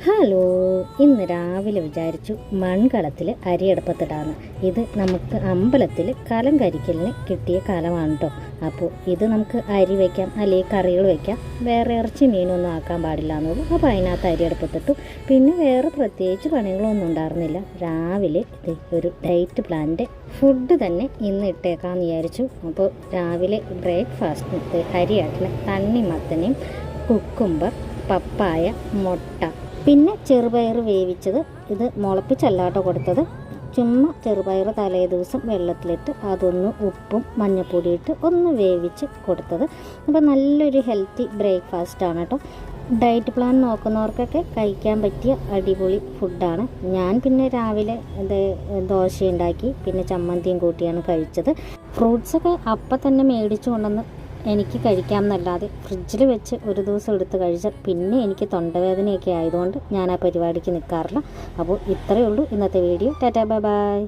Hello, ഇന്ന് രാവിലെ വിചാരിച്ചു മൺകലത്തിൽ അരിയടുപ്പത്തിടാന്ന്. ഇത് നമുക്ക് അമ്പലത്തിൽ കലം കരിക്കലിന് കിട്ടിയ കലമാണ് കേട്ടോ. അപ്പോൾ ഇത് നമുക്ക് അരി വയ്ക്കാം, അല്ലെങ്കിൽ കറികൾ വയ്ക്കാം, വേറെ ഇറച്ചി മീനൊന്നും ആക്കാൻ പാടില്ല എന്നുള്ളൂ. അപ്പോൾ അതിനകത്ത് അരിയടുപ്പത്തിട്ടു. പിന്നെ വേറെ പ്രത്യേകിച്ച് പണികളൊന്നും ഉണ്ടായിരുന്നില്ല. രാവിലെ ഒരു ഡയറ്റ് പ്ലാനിൻ്റെ ഫുഡ് തന്നെ ഇന്ന് ഇട്ടേക്കാമെന്ന് വിചാരിച്ചു. അപ്പോൾ രാവിലെ ബ്രേക്ക്ഫാസ്റ്റിന് അരിയാട്ടിന് തണ്ണിമത്തനെയും കുക്കുംബർ, പപ്പായ, മുട്ട, പിന്നെ ചെറുപയർ വേവിച്ചത്. ഇത് മുളപ്പിച്ചല്ലാട്ടോ കൊടുത്തത്, ചുമ്മാ ചെറുപയർ തലേ ദിവസം വെള്ളത്തിലിട്ട് അതൊന്ന് ഉപ്പും മഞ്ഞൾപ്പൊടി ഇട്ട് ഒന്ന് വേവിച്ച് കൊടുത്തത്. അപ്പോൾ നല്ലൊരു ഹെൽത്തി ബ്രേക്ക്ഫാസ്റ്റാണ് കേട്ടോ. ഡയറ്റ് പ്ലാൻ നോക്കുന്നവർക്കൊക്കെ കഴിക്കാൻ പറ്റിയ അടിപൊളി ഫുഡാണ്. ഞാൻ പിന്നെ രാവിലെ ദോശ ഉണ്ടാക്കി, പിന്നെ ചമ്മന്തിയും കൂട്ടിയാണ് കഴിച്ചത്. ഫ്രൂട്ട്സൊക്കെ അപ്പം തന്നെ മേടിച്ചു കൊണ്ടുവന്ന് എനിക്ക് കഴിക്കാമെന്നല്ലാതെ ഫ്രിഡ്ജിൽ വെച്ച് ഒരു ദിവസം എടുത്ത് കഴിച്ചാൽ പിന്നെ എനിക്ക് തൊണ്ടവേദനയൊക്കെ ആയതുകൊണ്ട് ഞാൻ ആ പരിപാടിക്ക് നിൽക്കാറില്ല. അപ്പോൾ ഇത്രയേ ഉള്ളൂ ഇന്നത്തെ വീഡിയോ. Tata, bye bye.